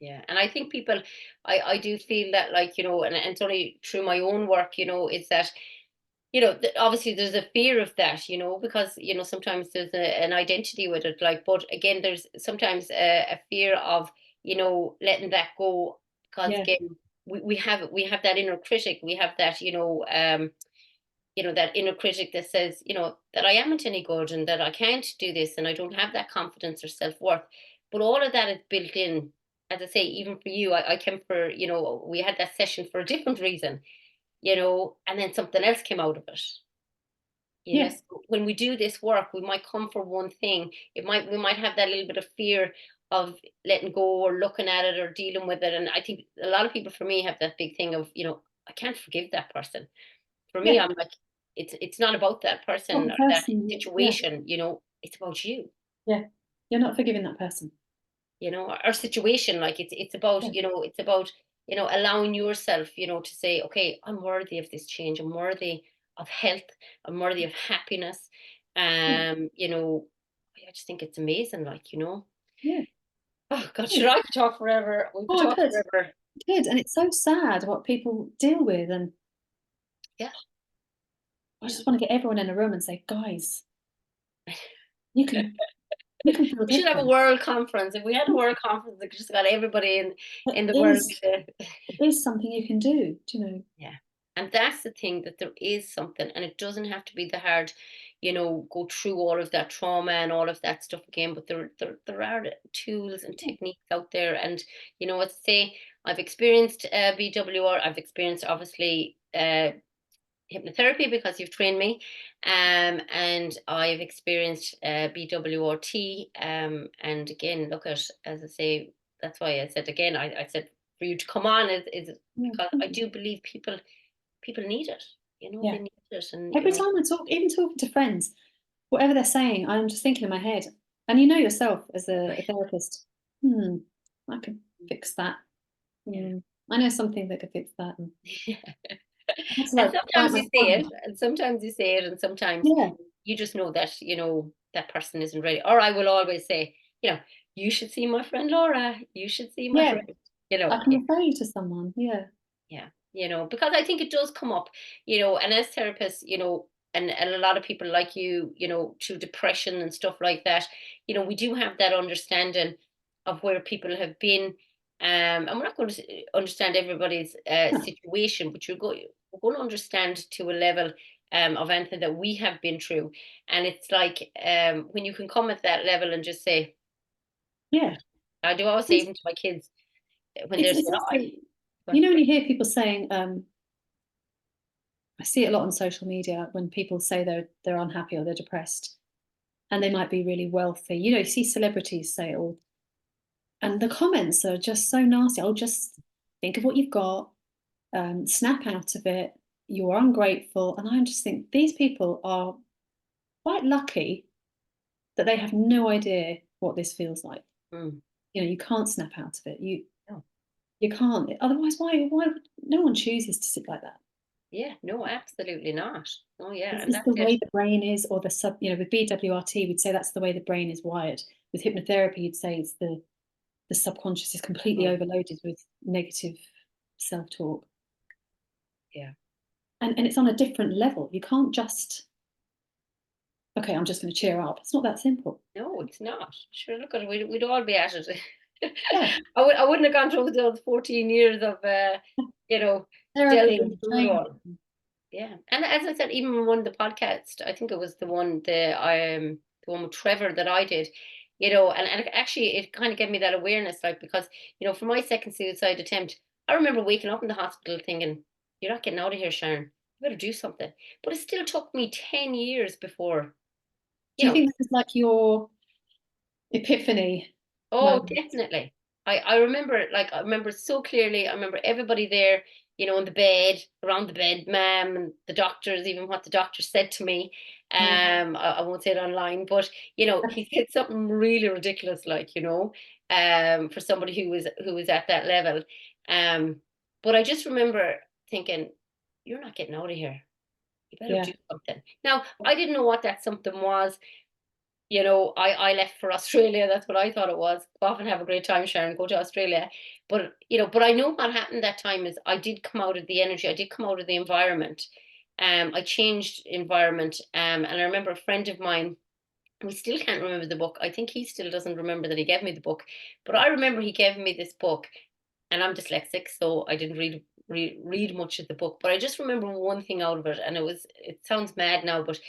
A: yeah. And I think people, I do feel that, like, and it's only through my own work, is that, obviously there's a fear of that, because, sometimes there's an identity with it. Like, but again, there's sometimes a fear of, letting that go, because
B: Yeah,
A: again, we have that inner critic. We have that, that inner critic that says, that I amn't any good and that I can't do this and I don't have that confidence or self-worth. But all of that is built in. As I say, even for you, I came for, we had that session for a different reason, and then something else came out of it.
B: yeah,
A: So when we do this work, we might come for one thing. We might have that little bit of fear of letting go or looking at it or dealing with it. And I think a lot of people, for me, have that big thing of, I can't forgive that person. For me,
B: yeah.
A: I'm like, it's not about that
B: Not
A: person
B: the
A: or that
B: person. Yeah,
A: situation, it's about you,
B: yeah. You're not forgiving that person.
A: or situation. Like it's about,
B: Yeah,
A: allowing yourself, to say, okay, I'm worthy of this change. I'm worthy of health. I'm worthy of happiness.
B: yeah,
A: I just think it's amazing. Like,
B: yeah.
A: oh God,
B: Good.
A: sure, I could talk forever. We could
B: Oh, I
A: talk
B: could.
A: forever.
B: Good. And it's so sad what people deal with. And
A: Yeah,
B: I
A: yeah.
B: just want to get everyone in a room and say, guys, you can you can feel
A: We should have a
B: different.
A: world conference. If we had a world conference that just got everybody in the
B: There
A: world
B: is
A: to.
B: there is something you can do, do you know?
A: Yeah. And that's the thing, that there is something, and it doesn't have to be the hard, go through all of that trauma and all of that stuff again. But there are tools and
B: Yeah.
A: techniques out there. And, what to say, I've experienced BWR, I've experienced obviously hypnotherapy because you've trained me. And I've experienced BWRT. And again, look at, as I say, that's why I said again, I said for you to come on is
B: Yeah,
A: because
B: thank
A: I
B: you.
A: do believe people need it.
B: Yeah.
A: They need it. And
B: Every time I talk, even talking to friends, whatever they're saying, I'm just thinking in my head, and you know yourself as a therapist, I could fix that.
A: yeah.
B: I know something that could fix that. And I had to
A: And
B: like bite
A: sometimes
B: my
A: you say
B: tongue.
A: it, and sometimes you say it, and sometimes
B: Yeah,
A: you just know that, that person isn't ready. Or I will always say, you should see my friend Laura. You should see my
B: yeah.
A: friend,
B: I can refer you to someone. Yeah,
A: yeah, because I think it does come up, and as therapists, and a lot of people like you, through depression and stuff like that, we do have that understanding of where people have been. And we're not going to understand everybody's
B: yeah,
A: situation, but we're going to understand to a level of anything that we have been through. And it's like when you can come at that level and just say,
B: yeah.
A: I do always say,
B: It's
A: even to my kids, when they're
B: it's
A: saying,
B: also,
A: oh,
B: you know, when you hear people saying, I see it a lot on social media when people say they're unhappy or they're depressed, and they might be really wealthy. You know, you see celebrities say it all, and the comments are just so nasty. Oh, just think of what you've got, snap out of it. You're ungrateful, and I just think these people are quite lucky that they have no idea what this feels like.
A: mm,
B: You know, you can't snap out of it.
A: no.
B: You can't. Otherwise, why would no one chooses to sit like that?
A: Yeah, no, absolutely not. Oh, yeah,
B: Is
A: and
B: this
A: that's
B: the
A: it.
B: way the brain is, or the sub? You know, with BWRT, we'd say that's the way the brain is wired. With hypnotherapy, you'd say it's the subconscious is completely
A: Mm,
B: overloaded with negative self-talk,
A: yeah.
B: and it's on a different level. You can't just okay, I'm just going to cheer up. It's not that simple.
A: No, it's not. Sure, look at it. We'd all be at it.
B: Yeah,
A: I wouldn't have gone through those 14 years of, you know,
B: therapy
A: delving
B: and
A: through it
B: training.
A: all. Yeah. And as I said, even one of the podcasts, I think it was the one with Trevor that I did, and actually it kind of gave me that awareness, like, because, for my second suicide attempt, I remember waking up in the hospital thinking, you're not getting out of here, Sharon. You better do something. But it still took me 10 years before,
B: Do
A: you
B: you
A: know,
B: think this is like your epiphany
A: oh,
B: moment?
A: definitely. I remember it, like, I remember it so clearly. I remember everybody there, in the bed, around the bed, ma'am, and the doctors, even what the doctor said to me. I won't say it online, but he said something really ridiculous, like, for somebody who was at that level. But I just remember thinking, you're not getting out of here. You better
B: Yeah.
A: do something. Now, I didn't know what that something was. I left for Australia. That's what I thought it was. Go off and have a great time, Sharon. Go to Australia. But but I know what happened that time is I did come out of the energy. I did come out of the environment. I changed environment. And I remember a friend of mine. We still can't remember the book. I think he still doesn't remember that he gave me the book. But I remember he gave me this book, and I'm dyslexic, so I didn't read much of the book. But I just remember one thing out of it, and it sounds mad now, but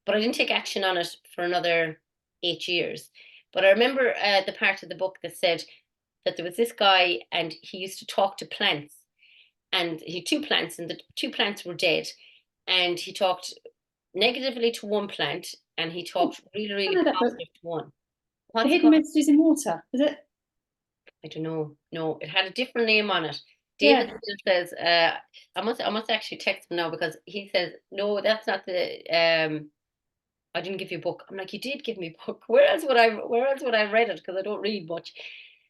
A: I didn't take action on it for another 8 years. But I remember the part of the book that said that there was this guy, and he used to talk to plants, and he had two plants, and the two plants were dead, and he talked negatively to one plant, and he
B: Oh,
A: talked really,
B: I
A: really
B: know that book.
A: positive to one.
B: The
A: What's it
B: Hidden
A: called?
B: Messages in Water, is it?
A: I don't know. No, it had a different name on it. David
B: Yeah.
A: still says, I must actually text him now, because he says, no, that's not the I didn't give you a book. I'm like, you did give me a book. Where else would I read it? Because I don't read much.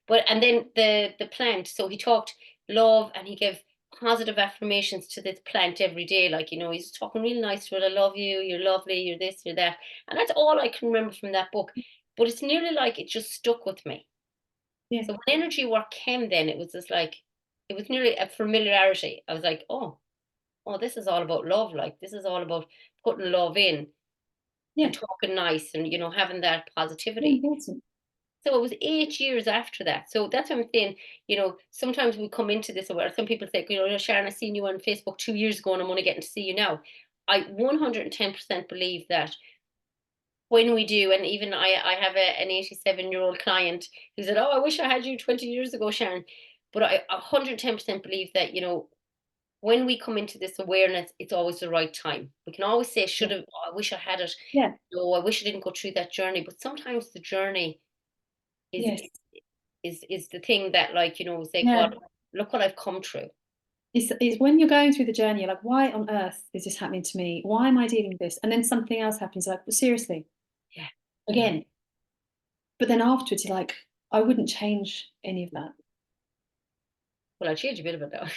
A: But and then the plant. So he talked love, and he gave positive affirmations to this plant every day. Like, he's talking really nice to it. I love you, you're lovely, you're this, you're that. And that's all I can remember from that book. But it's nearly like it just stuck with me.
B: Yeah.
A: So when energy work came, then it was just like it was nearly a familiarity. I was like, oh, this is all about love. Like, this is all about putting love in
B: Yeah.
A: and talking nice, and having that
B: Very
A: positivity.
B: important.
A: So it was 8 years after that. So that's what I'm saying. Sometimes we come into this aware. Some people say, Sharon, I seen you on Facebook 2 years ago, and I'm only getting to see you now. I 110% believe that when we do, and even I have an 87-year-old client who said, oh, I wish I had you 20 years ago, Sharon. But I 110% believe that, when we come into this awareness, it's always the right time. We can always say,
B: Yeah.
A: should have, oh, I wish I had it.
B: Yeah.
A: No, I wish I didn't go through that journey. But sometimes the journey is
B: Yes.
A: is the thing that, like, say,
B: Yeah.
A: God, look what I've come through.
B: It's when you're going through the journey, you're like, why on earth is this happening to me? Why am I dealing with this? And then something else happens, like, well, seriously,
A: Yeah. Yeah.
B: again. But then afterwards, you're like, I wouldn't change any of that.
A: Well, I'll change a bit of it though.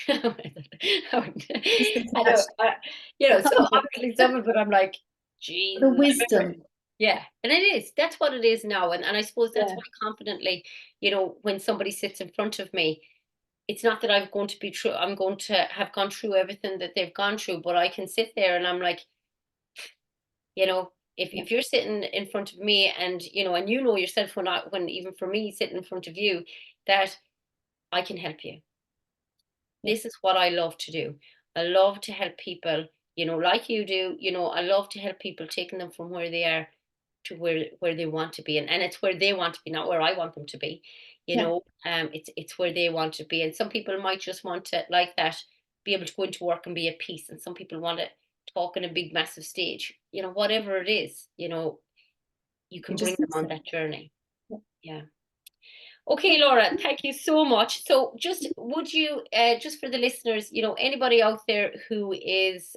A: I wouldn't-
B: Just think
A: I
B: about
A: know, so
B: some of it.
A: obviously some of it I'm like,
B: The
A: Jesus. I remember,
B: wisdom.
A: yeah, and it is. That's what it is now, and I suppose that's
B: Yeah.
A: why confidently, when somebody sits in front of me, it's not that I'm going to be true. I'm going to have gone through everything that they've gone through, but I can sit there and I'm like,
B: Yeah.
A: if you're sitting in front of me, and and yourself, when even for me sitting in front of you, that I can help you.
B: Yeah.
A: This is what I love to do. I love to help people, like you do. I love to help people, taking them from where they are to where they want to be, and it's where they want to be, not where I want them to be.
B: Yeah.
A: It's where they want to be, and some people might just want to, like that, be able to go into work and be at peace, and some people want to talk in a big massive stage. Whatever it is, you
B: You
A: can bring
B: just
A: them on
B: listen.
A: that journey.
B: Yeah.
A: Yeah. Okay, Laura, thank you so much. So just would you, just for the listeners, anybody out there who is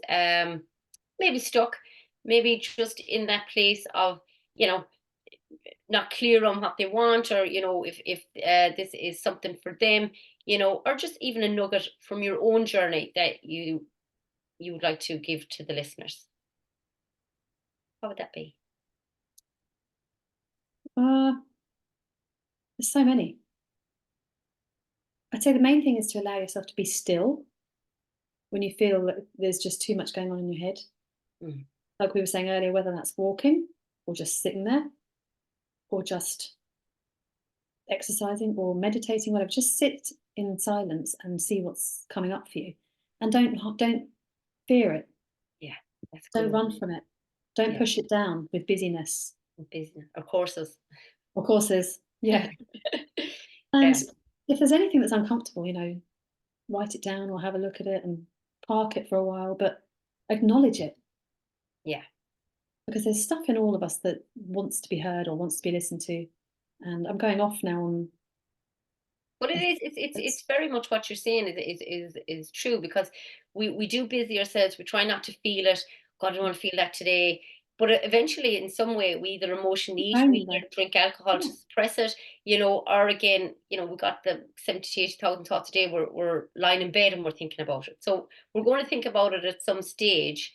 A: maybe stuck, maybe just in that place of, you know, not clear on what they want, or, if this is something for them, or just even a nugget from your own journey that you would like to give to the listeners. What would that be?
B: Uh, there's so many. I'd say the main thing is to allow yourself to be still when you feel that there's just too much going on in your head.
A: Mm.
B: Like we were saying earlier, whether that's walking or just sitting there or just exercising or meditating, whatever, just sit in silence and see what's coming up for you. And don't fear it.
A: Yeah, that's a good
B: Don't
A: one.
B: run from it. Don't
A: Yeah,
B: push it down with busyness.
A: business, of courses.
B: Of course, there's yeah. And
A: Yeah,
B: if there's anything that's uncomfortable, write it down or have a look at it and park it for a while, but acknowledge it,
A: yeah,
B: because there's stuff in all of us that wants to be heard or wants to be listened to. And I'm going off now on
A: But it is, it's very much what you're saying is true, because we do busy ourselves. We try not to feel it. God, I don't want to feel that today. But eventually, in some way, we either emotionally eat, we either drink alcohol to suppress it, or again, we got the 70 to 80,000 thoughts a day. We're lying in bed and we're thinking about it. So we're going to think about it at some stage,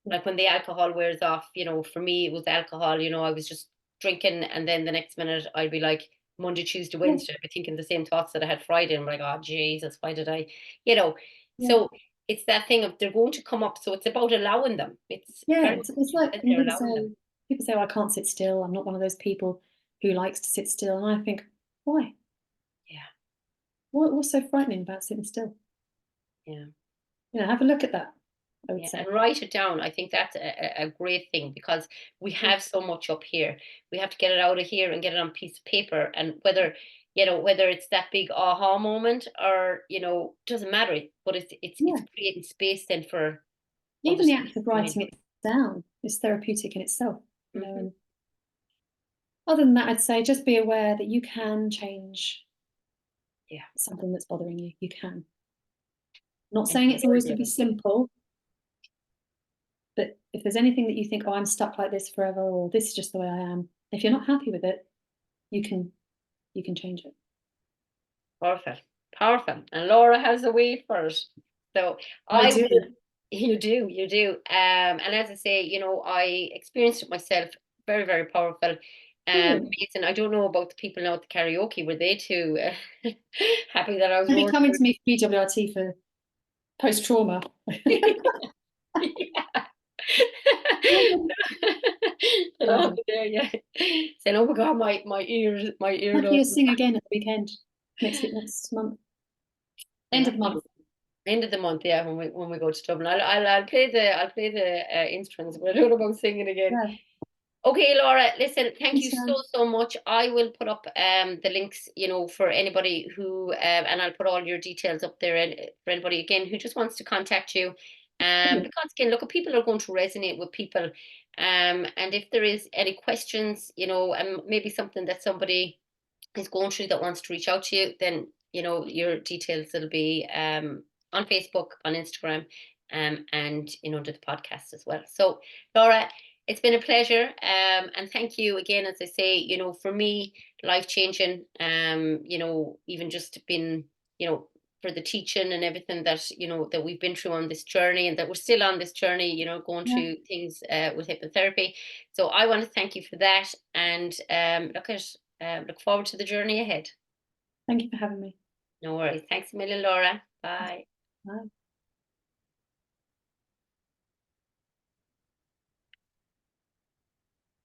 A: like when the alcohol wears off. For me, it was alcohol. I was just drinking, and then the next minute I'd be like, Monday, Tuesday, Wednesday, I'd be thinking the same thoughts that I had Friday, and I'm like, oh Jesus, why did I, you know? So it's that thing of they're going to come up. So it's about allowing them. It's
B: it's like when
A: they're allowing them.
B: people say, oh, I can't sit still. I'm not one of those people who likes to sit still. And I think, why?
A: Yeah.
B: What's so frightening about sitting still?
A: Yeah.
B: Have a look at that, I would say.
A: And write it down. I think that's a great thing, because we have so much up here. We have to get it out of here and get it on a piece of paper. And whether it's that big aha moment, or doesn't matter. But it's creating space then for
B: even the act of writing it down is therapeutic in itself. And other than that, I'd say just be aware that you can change something that's bothering you. You can. Not saying it's always going to be simple, but if there's anything that you think, oh, I'm stuck like this forever, or this is just the way I am, if you're not happy with it, you can change it.
A: Perfect. Powerful. And Laura has a way for it. So
B: I do.
A: You do. And as I say, I experienced it myself. Very, very powerful. Amazing. I don't know about the people now at the karaoke. Were they too happy that I was
B: coming to me for BWRT for post-trauma?
A: Saying, oh my God, my ears.
B: Hopefully sing again at the weekend next month. End of the month.
A: End of the month, yeah. When we go to Dublin, I'll play the instruments, but I don't know about singing again.
B: Yeah.
A: Okay, Laura, listen, thank you so much. I will put up the links, for anybody who, and I'll put all your details up there, and for anybody again who just wants to contact you. Because again, look, people are going to resonate with people. And if there is any questions, and maybe something that somebody is going through that wants to reach out to you, then your details will be on Facebook, on Instagram, and to the podcast as well. So, Laura, it's been a pleasure, and thank you again. As I say, for me, life-changing. Even just been, for the teaching and everything that that we've been through on this journey, and that we're still on this journey. Going through things with hypnotherapy. So I want to thank you for that, and look forward to the journey ahead.
B: Thank you for having me.
A: No worries. Thanks a million, Laura. Bye.
B: Bye.